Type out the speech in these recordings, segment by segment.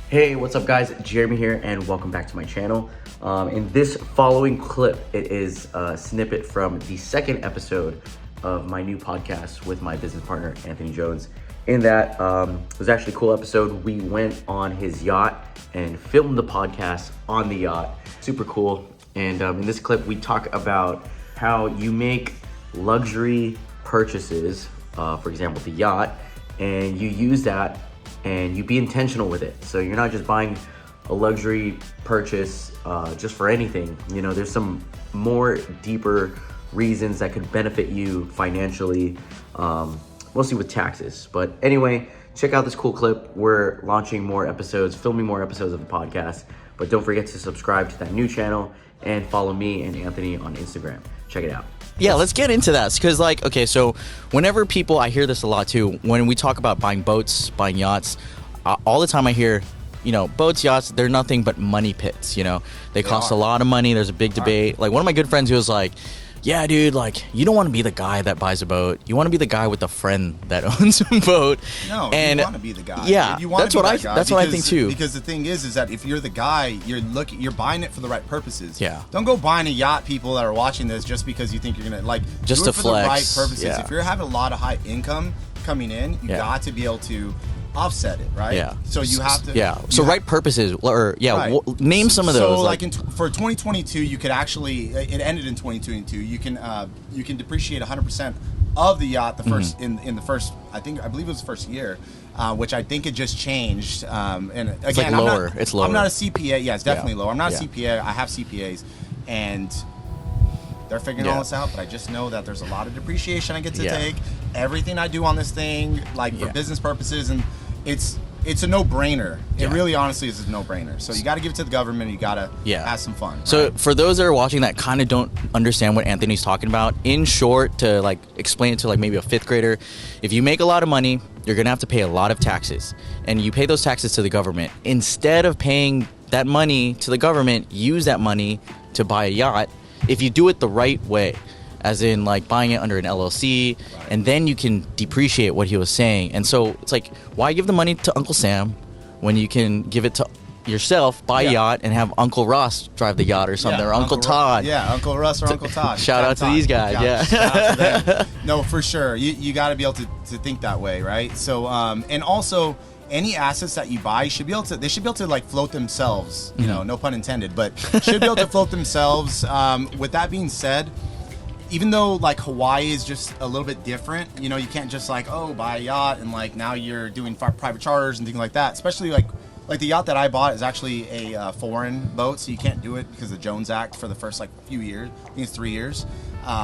Hey, what's up guys? Jeremy here and welcome back to my channel. In this following clip, it is a snippet from the second episode of my new podcast with my business partner, Anthony Jones. In that, it was actually a cool episode. We went on his yacht and filmed the podcast on the yacht. Super cool. And in this clip, we talk about how you make luxury purchases, for example, the yacht, and you use that and you be intentional with it. So you're not just buying a luxury purchase just for anything. You know, there's some more deeper reasons that could benefit you financially, mostly with taxes. But anyway, check out this cool clip. We're launching more episodes, filming more episodes of the podcast. But don't forget to subscribe to that new channel and follow me and Anthony on Instagram. Check it out. Yeah, let's get into that. Because, like, okay, so whenever people, I hear this a lot too, when we talk about buying boats, buying yachts, all the time I hear, you know, boats, yachts, they're nothing but money pits, you know? They cost a lot of money. There's a big debate. Like, one of my good friends who was like, yeah, dude, like, you don't want to be the guy that buys a boat. You want to be the guy with the friend that owns a boat. No, and you want to be the guy. Yeah, you want that's to be what that guy that's what I think too. Because the thing is that if you're the guy, you're buying it for the right purposes. Yeah. Don't go buying a yacht, people that are watching this, just because you think you're gonna just do it to for flex. the right purposes. Yeah. If you're having a lot of high income coming in, you got to be able to offset it, right? Yeah. So you have to. Yeah. So right purposes, or right. Name some of those. So like for 2022, you could actually, it ended in 2022. You can depreciate 100% of the yacht the first in the first, I believe it was the first year, which I think it just changed. And again, it's like lower. It's lower. I'm not a CPA. Yeah, it's definitely lower. I'm not a CPA. I have CPAs, and they're figuring all this out, but I just know that there's a lot of depreciation I get to take. Everything I do on this thing, like for business purposes, and it's a no-brainer. It really honestly is a no-brainer. So you got to give it to the government. You got to have some fun. Right? So for those that are watching that kind of don't understand what Anthony's talking about, in short, to like explain it to like maybe a fifth grader, if you make a lot of money, you're going to have to pay a lot of taxes. And you pay those taxes to the government. Instead of paying that money to the government, use that money to buy a yacht if you do it the right way. As in, like, buying it under an LLC, and then you can depreciate what he was saying. And so it's like, why give the money to Uncle Sam when you can give it to yourself, buy a yacht, and have Uncle Ross drive the yacht or something, or Uncle Todd. Uncle Russ or Uncle Todd. Shout out to these guys, Shout out to them. No, for sure. You got to be able to think that way, right? So, and also, any assets that you buy they should be able to like float themselves, you know, no pun intended, but should be able to float themselves. With that being said, even though like Hawaii is just a little bit different, you know, you can't just like, buy a yacht and like now you're doing private charters and things like that. Especially like the yacht that I bought is actually a foreign boat, so you can't do it because of the Jones Act for the first like few years. I think it's 3 years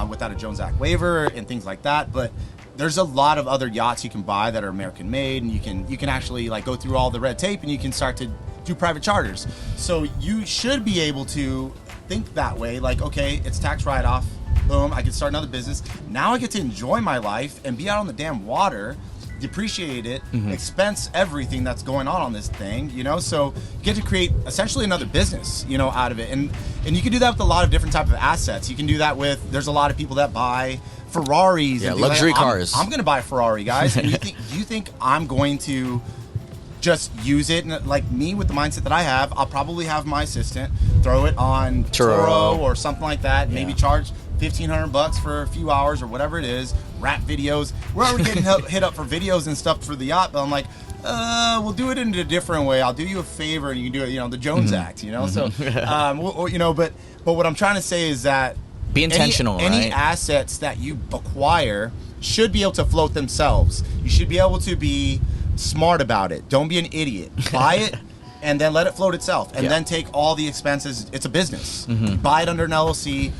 without a Jones Act waiver and things like that. But there's a lot of other yachts you can buy that are American made, and you can actually like go through all the red tape and you can start to do private charters. So you should be able to think that way, like, okay, it's tax write-off. Boom, I can start another business. Now I get to enjoy my life and be out on the damn water, depreciate it, expense everything that's going on this thing, you know? So you get to create essentially another business, you know, out of it. And you can do that with a lot of different types of assets. You can do that with, there's a lot of people that buy Ferraris. Yeah, luxury cars. I'm going to buy a Ferrari, guys. And do you think I'm going to just use it? And like me, with the mindset that I have, I'll probably have my assistant throw it on Turo or something like that, maybe charge $1,500 for a few hours or whatever it is, rap videos. We're already getting hit up for videos and stuff for the yacht, but I'm like, we'll do it in a different way. I'll do you a favor and you can do it, you know, the Jones Act, you know? So, you know, but what I'm trying to say is that be intentional, any assets that you acquire should be able to float themselves. You should be able to be smart about it. Don't be an idiot. Buy it and then let it float itself, and then take all the expenses. It's a business. Buy it under an LLC,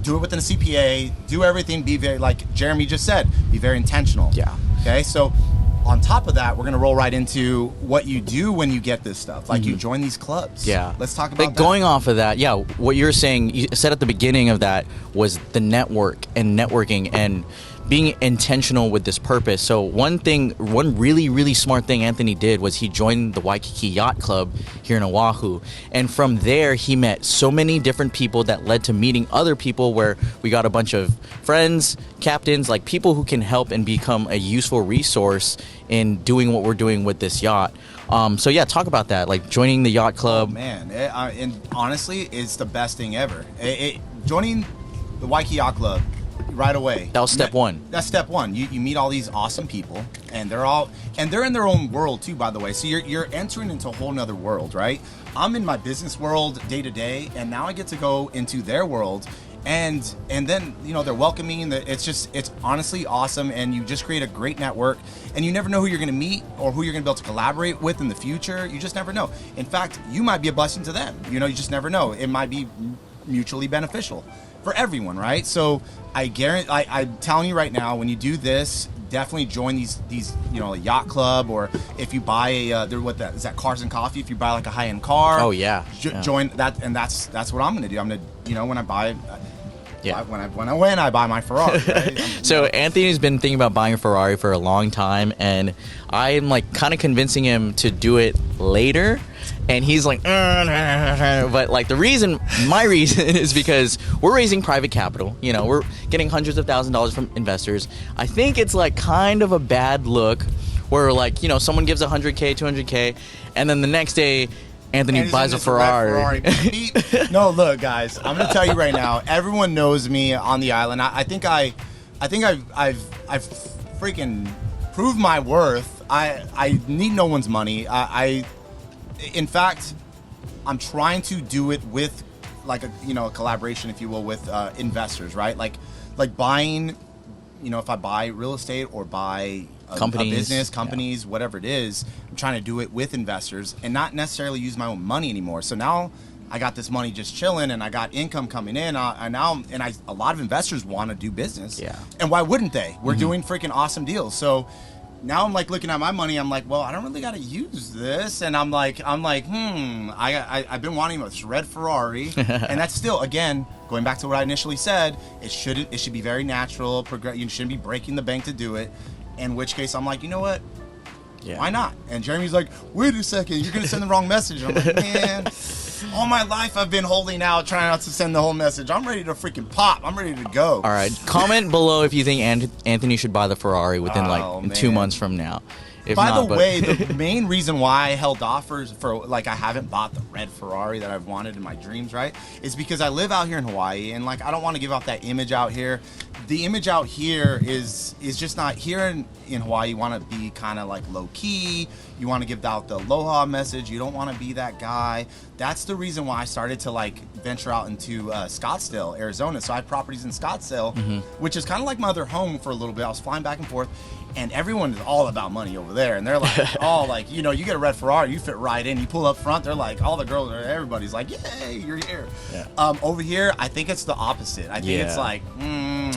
do it within a CPA, do everything, be very, like Jeremy just said, be very intentional. Yeah. Okay, so on top of that, we're gonna roll right into what you do when you get this stuff. Like you join these clubs. Yeah. Let's talk about like going off of that, what you're saying, you said at the beginning of that was the networking and being intentional with this purpose. So one really smart thing Anthony did was he joined the Waikiki Yacht Club here in Oahu. And from there, he met so many different people that led to meeting other people, where we got a bunch of friends, captains, like people who can help and become a useful resource in doing what we're doing with this yacht. So yeah, talk about that, like joining the yacht club. Oh, man, and honestly, it's the best thing ever. Joining the Waikiki Yacht Club right away. That was step one. That's step one. You meet all these awesome people, and they're in their own world too, by the way. So you're entering into a whole nother world, right? I'm in my business world day to day, and now I get to go into their world, and then they're welcoming. It's honestly awesome, and you just create a great network, and you never know who you're going to meet or who you're going to be able to collaborate with in the future. You just never know. In fact, you might be a blessing to them. You just never know. It might be mutually beneficial for everyone, right? So I'm telling you right now, when you do this, definitely join these a yacht club, or if you buy is that Cars and Coffee? If you buy like a high-end car, oh yeah, join that, and that's what I'm gonna do. I'm gonna when I buy. Yeah. When I buy my Ferrari. Right? So Anthony's been thinking about buying a Ferrari for a long time, and I'm like kind of convincing him to do it later. And he's like, but like my reason is because we're raising private capital. We're getting hundreds of thousands of dollars from investors. I think it's like kind of a bad look where like, someone gives 100K, 200K, and then the next day Anthony buys a Ferrari. No, look, guys, I'm gonna tell you right now. Everyone knows me on the island. I think I've freaking proved my worth. I need no one's money. In fact, I'm trying to do it with like a collaboration, if you will, with investors, right? Like buying, if I buy real estate or buy a business, companies, whatever it is, I'm trying to do it with investors and not necessarily use my own money anymore. So now I got this money just chilling, and I got income coming in. A lot of investors want to do business. Yeah. And why wouldn't they? We're doing freaking awesome deals. So now I'm like looking at my money. I'm like, well, I don't really got to use this. And I'm like, I've been wanting a red Ferrari, and that's still, again, going back to what I initially said. It should be very natural. You shouldn't be breaking the bank to do it. In which case, I'm like, you know what? Yeah. Why not? And Jeremy's like, wait a second, you're gonna send the wrong message. I'm like, man, all my life I've been holding out, trying not to send the whole message. I'm ready to freaking pop. I'm ready to go. All right, comment below if you think Anthony should buy the Ferrari within 2 months from now. By the way, the main reason why I held offers for I haven't bought the red Ferrari that I've wanted in my dreams, right, is because I live out here in Hawaii, and I don't want to give off that image out here. The image out here is just not here in Hawaii. You want to be kind of like low key. You want to give out the aloha message. You don't want to be that guy. That's the reason why I started to venture out into Scottsdale, Arizona. So I have properties in Scottsdale, which is kind of like my other home for a little bit. I was flying back and forth. And everyone is all about money over there. And they're like, you get a red Ferrari, you fit right in. You pull up front, they're like, all the girls, everybody's like, yay, you're here. Yeah. Over here, I think it's the opposite. I think it's like,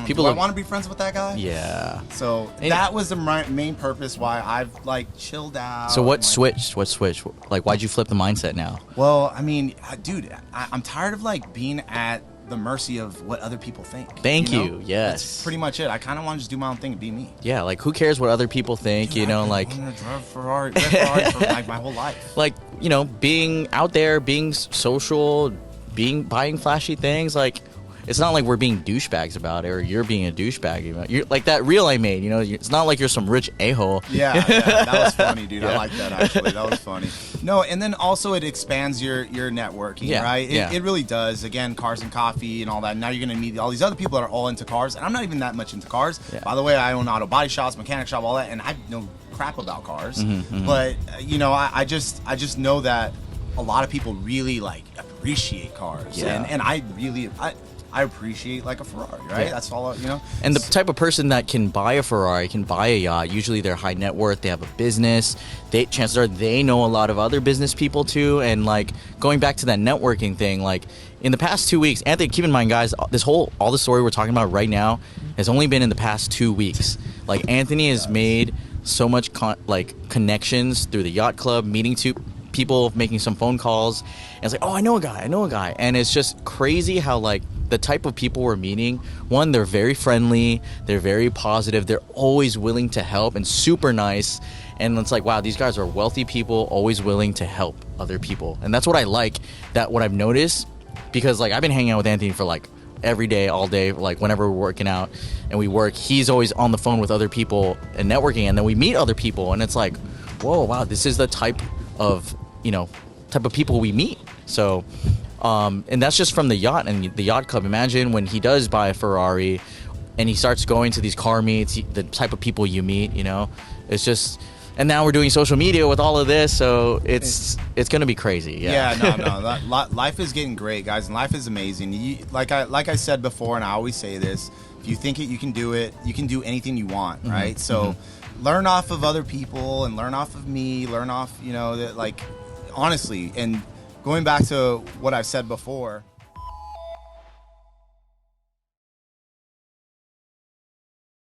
people I want to be friends with that guy? Yeah. So that was the main purpose why I've chilled out. So what switched? What switched? Why'd you flip the mindset now? Well, I mean, dude, I'm tired of being at the mercy of what other people think. Thank you. Yes. That's pretty much it. I kind of want to just do my own thing and be me. Yeah, who cares what other people think, Dude, I'm going to drive Ferrari for my whole life. Being out there, being social, buying flashy things, it's not like we're being douchebags about it, or you're being a douchebag. You're like that reel I made. It's not like you're some rich a-hole. Yeah, that was funny, dude. Yeah. I like that actually. That was funny. No, and then also it expands your networking, right? It really does. Again, Cars and Coffee and all that. Now you're gonna meet all these other people that are all into cars, and I'm not even that much into cars. Yeah. By the way, I own auto body shops, mechanic shop, all that, and I know crap about cars. But I just know that a lot of people really appreciate cars, and I appreciate a Ferrari, right? Yeah. That's all, And the type of person that can buy a Ferrari, can buy a yacht, usually they're high net worth, they have a business, chances are they know a lot of other business people too. And going back to that networking thing, in the past 2 weeks, Anthony, keep in mind, guys, all the story we're talking about right now has only been in the past 2 weeks. Anthony has made so much connections through the yacht club, meeting people, making some phone calls, and it's oh, I know a guy, and it's just crazy how the type of people we're meeting, one, they're very friendly, they're very positive, they're always willing to help and super nice. And it's like, wow, these guys are wealthy people, always willing to help other people. And that's what I like, that what I've noticed, because like I've been hanging out with Anthony for like every day, all day, like whenever we're working out and we work, he's always on the phone with other people and networking, and then we meet other people and it's like, whoa, wow, this is the type of people we meet. So and that's just from the yacht and the yacht club. Imagine when he does buy a Ferrari and he starts going to these car meets, the type of people you meet, it's just. And now we're doing social media with all of this, so it's gonna be crazy. No. Life is getting great, guys, and life is amazing. Like I said before, and I always say this: if you think it, you can do it. You can do anything you want, right? So, learn off of other people and learn off of me. Learn off, that, like, honestly. And going back to what I've said before.